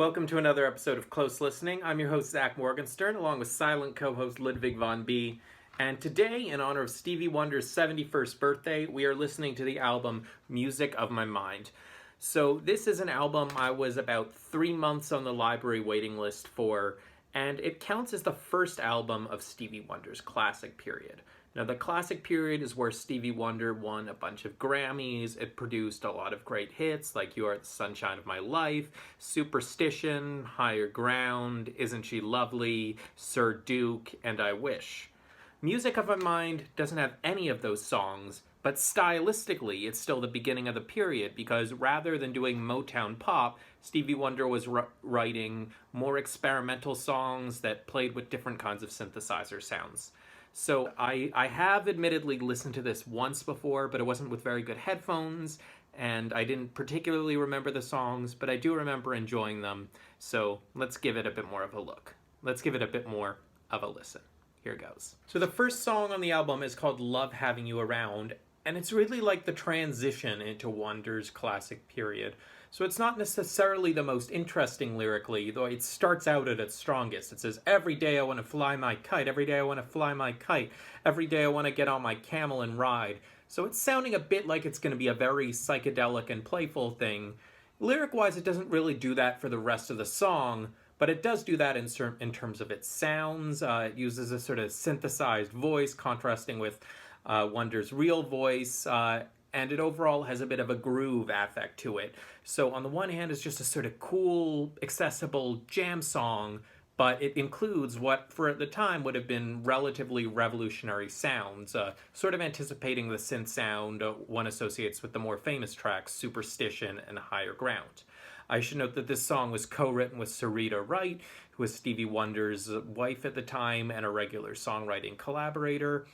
Welcome to another episode of Close Listening. I'm your host, Zach Morgenstern, along with silent co-host Ludwig von B. And today, in honor of Stevie Wonder's 71st birthday, we are listening to the album Music of My Mind. So this is an album I was about 3 months on the library waiting list for, and it counts as the first album of Stevie Wonder's classic period. Now, the classic period is where Stevie Wonder won a bunch of Grammys. It produced a lot of great hits like You Are the Sunshine of My Life, Superstition, Higher Ground, Isn't She Lovely, Sir Duke, and I Wish. Music of My Mind doesn't have any of those songs, but stylistically it's still the beginning of the period because rather than doing Motown pop, Stevie Wonder was writing more experimental songs that played with different kinds of synthesizer sounds. So I have admittedly listened to this once before, but it wasn't with very good headphones, and I didn't particularly remember the songs, but I do remember enjoying them. So let's give it a bit more of a look. Let's give it a bit more of a listen. Here goes. So the first song on the album is called Love Having You Around, and it's really like the transition into Wonder's classic period. So it's not necessarily the most interesting lyrically, though it starts out at its strongest. It says, every day I want to fly my kite, every day I want to fly my kite, every day I want to get on my camel and ride. So it's sounding a bit like it's going to be a very psychedelic and playful thing. Lyric-wise, it doesn't really do that for the rest of the song, but it does do that in terms of its sounds. It uses a sort of synthesized voice, contrasting with Wonder's real voice, and it overall has a bit of a groove affect to it. So on the one hand, it's just a sort of cool, accessible jam song, but it includes what, for at the time, would have been relatively revolutionary sounds, sort of anticipating the synth sound one associates with the more famous tracks, Superstition and Higher Ground. I should note that this song was co-written with Sarita Wright, who was Stevie Wonder's wife at the time and a regular songwriting collaborator.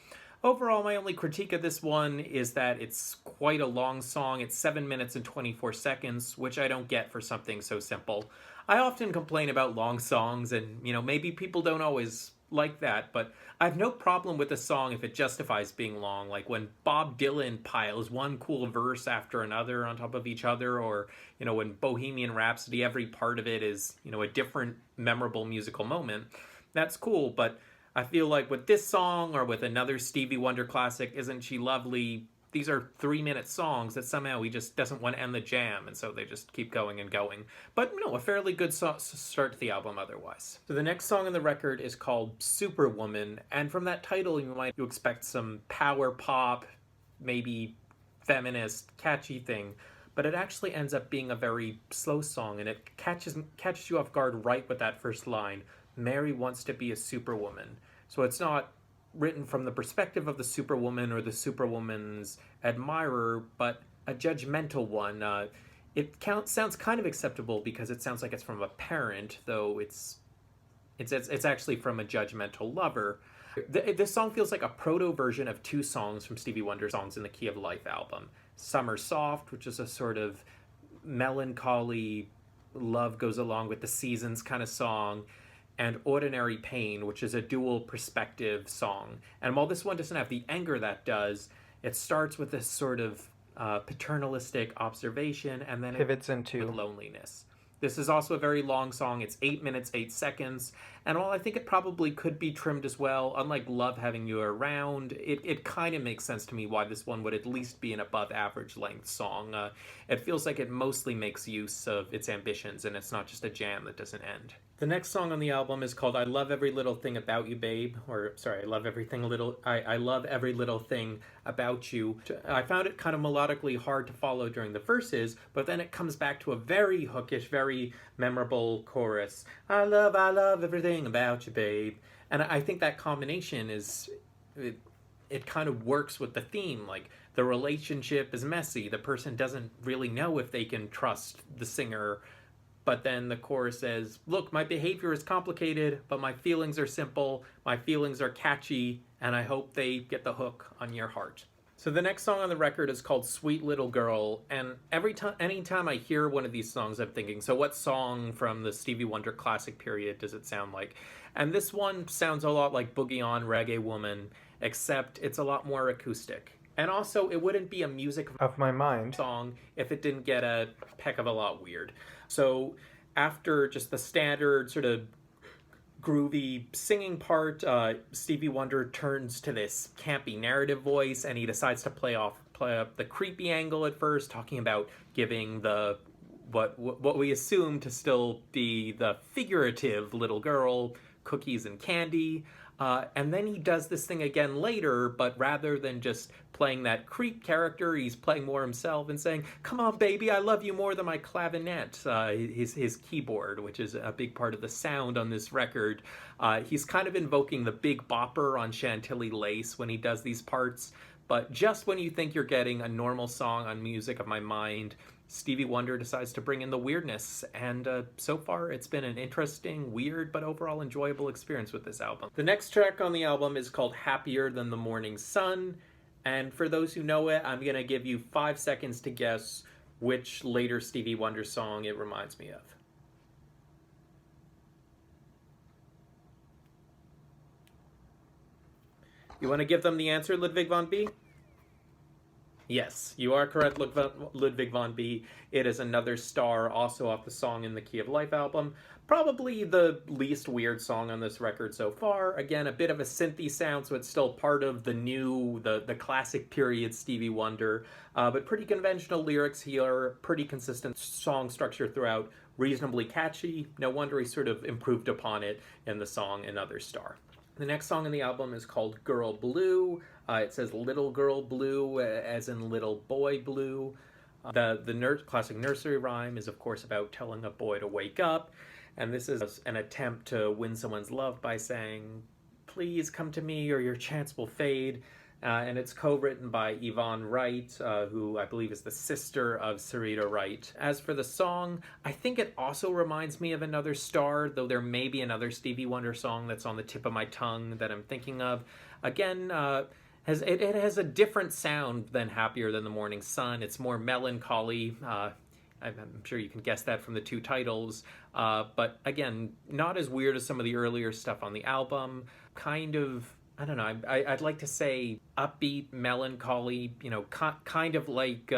Overall, my only critique of this one is that it's quite a long song. It's 7 minutes and 24 seconds, which I don't get for something so simple. I often complain about long songs, and, maybe people don't always like that, but I have no problem with a song if it justifies being long, like when Bob Dylan piles one cool verse after another on top of each other, or, when Bohemian Rhapsody, every part of it is, a different memorable musical moment. That's cool, but I feel like with this song or with another Stevie Wonder classic, Isn't She Lovely, these are 3-minute songs that somehow he just doesn't want to end the jam, and so they just keep going and going. But a fairly good start to the album otherwise. So the next song on the record is called Superwoman, and from that title you might expect some power pop, maybe feminist, catchy thing, but it actually ends up being a very slow song, and it catches you off guard right with that first line. Mary wants to be a superwoman. So it's not written from the perspective of the superwoman or the superwoman's admirer, but a judgmental one. It sounds kind of acceptable because it sounds like it's from a parent, though it's actually from a judgmental lover. This song feels like a proto version of 2 songs from Stevie Wonder's Songs in the Key of Life album. Summer Soft, which is a sort of melancholy, love goes along with the seasons kind of song, and Ordinary Pain, which is a dual perspective song. And while this one doesn't have the anger that does, it starts with this sort of paternalistic observation and then pivots into loneliness. This is also a very long song. It's 8 minutes, 8 seconds. And while I think it probably could be trimmed as well, unlike Love Having You Around, it kind of makes sense to me why this one would at least be an above average length song. It feels like it mostly makes use of its ambitions and it's not just a jam that doesn't end. The next song on the album is called I Love Every Little Thing About You, Babe. I love every little thing about you. I found it kind of melodically hard to follow during the verses, but then it comes back to a very hookish, very memorable chorus. I love everything about you, babe. And I think that combination it kind of works with the theme. Like, the relationship is messy. The person doesn't really know if they can trust the singer. But then the chorus says, look, my behavior is complicated, but my feelings are simple, my feelings are catchy, and I hope they get the hook on your heart. So the next song on the record is called Sweet Little Girl, and anytime I hear one of these songs, I'm thinking, so what song from the Stevie Wonder classic period does it sound like? And this one sounds a lot like Boogie On Reggae Woman, except it's a lot more acoustic. And also, it wouldn't be a Music of My Mind song if it didn't get a heck of a lot weird. So after just the standard sort of groovy singing part, Stevie Wonder turns to this campy narrative voice, and he decides to play up the creepy angle at first, talking about giving the what we assume to still be the figurative little girl cookies and candy. And then he does this thing again later, but rather than just playing that creep character, he's playing more himself and saying, "Come on, baby, I love you more than my clavinet," his keyboard, which is a big part of the sound on this record. He's kind of invoking the Big Bopper on Chantilly Lace when he does these parts. But just when you think you're getting a normal song on Music of My Mind, Stevie Wonder decides to bring in the weirdness, and so far it's been an interesting, weird, but overall enjoyable experience with this album. The next track on the album is called Happier Than the Morning Sun, and for those who know it, I'm going to give you 5 seconds to guess which later Stevie Wonder song it reminds me of. You want to give them the answer, Ludwig von B? Yes, you are correct, Ludwig von B. It is Another Star, also off the Song in the Key of Life album. Probably the least weird song on this record so far. Again, a bit of a synthy sound, so it's still part of the classic period Stevie Wonder. But pretty conventional lyrics here, pretty consistent song structure throughout, reasonably catchy. No wonder he sort of improved upon it in the song Another Star. The next song in the album is called Girl Blue. It says Little Girl Blue, as in Little Boy Blue. The classic nursery rhyme is, of course, about telling a boy to wake up. And this is an attempt to win someone's love by saying, "Please come to me or your chance will fade." And it's co-written by Yvonne Wright, who I believe is the sister of Sarita Wright. As for the song, I think it also reminds me of Another Star, though there may be another Stevie Wonder song that's on the tip of my tongue that I'm thinking of. Again, it has a different sound than Happier Than the Morning Sun. It's more melancholy. I'm sure you can guess that from the two titles. But again, not as weird as some of the earlier stuff on the album. Kind of, I don't know, I'd like to say upbeat, melancholy, kind of like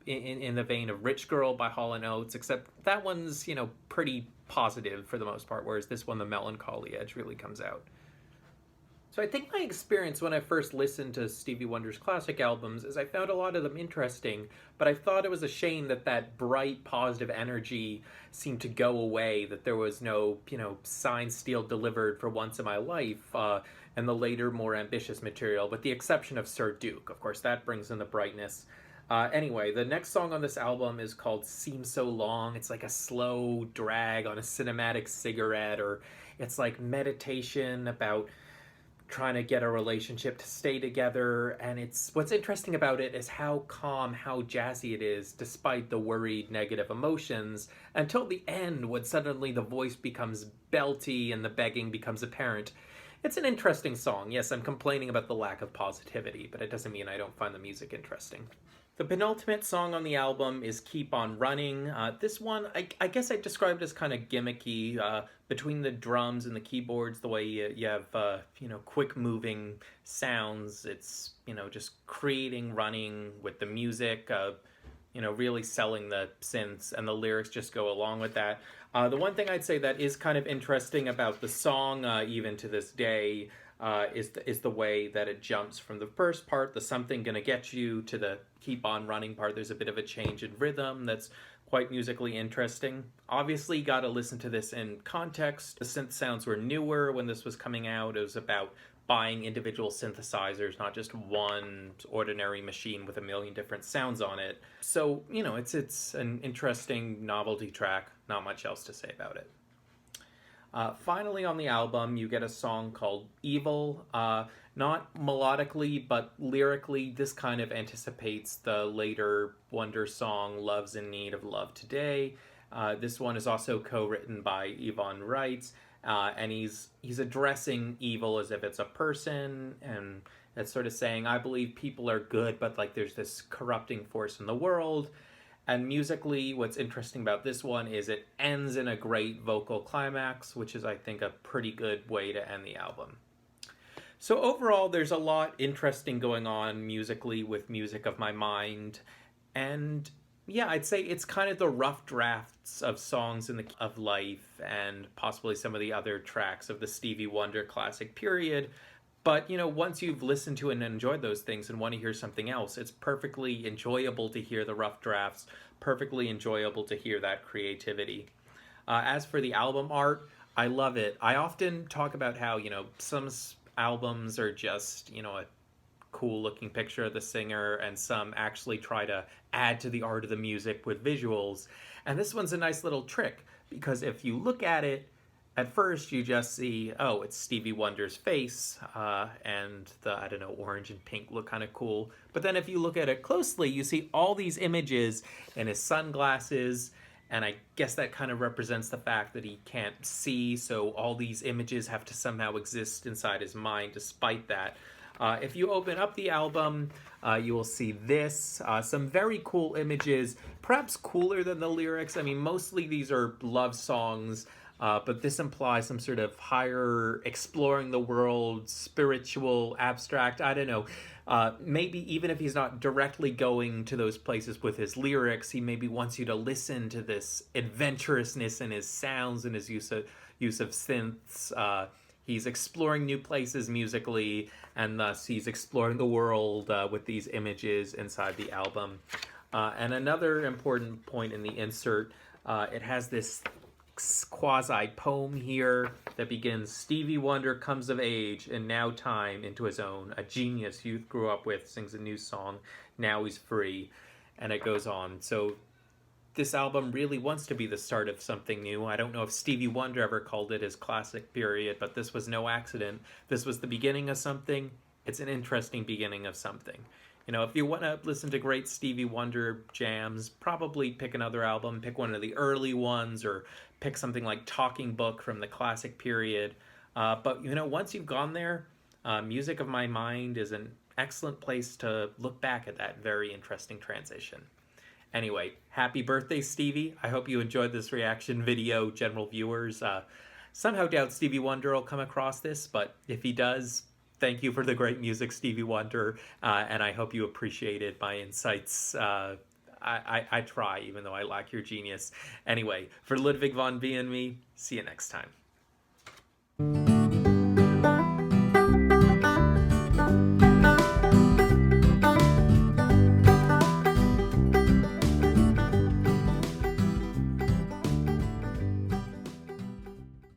in the vein of Rich Girl by Hall & Oates, except that one's, pretty positive for the most part, whereas this one, the melancholy edge really comes out. So I think my experience when I first listened to Stevie Wonder's classic albums is I found a lot of them interesting, but I thought it was a shame that bright, positive energy seemed to go away, that there was no, signed steel delivered for once in my life, and the later, more ambitious material, with the exception of Sir Duke. Of course, that brings in the brightness. Anyway, the next song on this album is called Seem So Long. It's like a slow drag on a cinematic cigarette, or it's like meditation about trying to get a relationship to stay together, and what's interesting about it is how calm, how jazzy it is, despite the worried, negative emotions, until the end, when suddenly the voice becomes belty and the begging becomes apparent. It's an interesting song. Yes, I'm complaining about the lack of positivity, but it doesn't mean I don't find the music interesting. The penultimate song on the album is Keep On Running. This one, I guess I described as kind of gimmicky, between the drums and the keyboards, the way you have, quick moving sounds. It's, just creating running with the music, really selling the synths, and the lyrics just go along with that. The one thing I'd say that is kind of interesting about the song, even to this day, is the way that it jumps from the first part, the something gonna get you, to the keep on running part. There's a bit of a change in rhythm that's quite musically interesting. Obviously, you gotta listen to this in context. The synth sounds were newer when this was coming out. It was about buying individual synthesizers, not just one ordinary machine with a million different sounds on it. So, it's an interesting novelty track. Not much else to say about it. Finally on the album, you get a song called Evil. Not melodically, but lyrically, this kind of anticipates the later Wonder song, Love's in Need of Love Today. This one is also co-written by Yvonne Wright, and he's addressing evil as if it's a person, and it's sort of saying, I believe people are good, but there's this corrupting force in the world. And musically, what's interesting about this one is it ends in a great vocal climax, which is, I think, a pretty good way to end the album. So overall, there's a lot interesting going on musically with Music of My Mind, and Yeah, I'd say it's kind of the rough drafts of songs in the of life and possibly some of the other tracks of the Stevie Wonder classic period. But, once you've listened to and enjoyed those things and want to hear something else, it's perfectly enjoyable to hear the rough drafts, perfectly enjoyable to hear that creativity. As for the album art, I love it. I often talk about how, some albums are just, a cool looking picture of the singer, and some actually try to add to the art of the music with visuals. And this one's a nice little trick because if you look at it, at first you just see, oh, it's Stevie Wonder's face, and the, I don't know, orange and pink look kind of cool. But then if you look at it closely, you see all these images and his sunglasses, and I guess that kind of represents the fact that he can't see, so all these images have to somehow exist inside his mind despite that. If you open up the album, you will see this, some very cool images, perhaps cooler than the lyrics. I mean, mostly these are love songs, but this implies some sort of higher exploring the world, spiritual, abstract, I don't know. Maybe even if he's not directly going to those places with his lyrics, he maybe wants you to listen to this adventurousness in his sounds and his use of synths. He's exploring new places musically, and thus he's exploring the world with these images inside the album. And another important point in the insert, it has this quasi-poem here that begins, Stevie Wonder comes of age and now time into his own. A genius youth grew up with, sings a new song, now he's free. And it goes on. So this album really wants to be the start of something new. I don't know if Stevie Wonder ever called it his classic period, but this was no accident. This was the beginning of something. It's an interesting beginning of something. If you want to listen to great Stevie Wonder jams, probably pick another album, pick one of the early ones, or pick something like Talking Book from the classic period. But, once you've gone there, Music of My Mind is an excellent place to look back at that very interesting transition. Anyway, happy birthday, Stevie. I hope you enjoyed this reaction video, general viewers. Somehow doubt Stevie Wonder will come across this, but if he does, thank you for the great music, Stevie Wonder, and I hope you appreciated my insights. I try, even though I lack your genius. Anyway, for Ludwig von B and me, see you next time.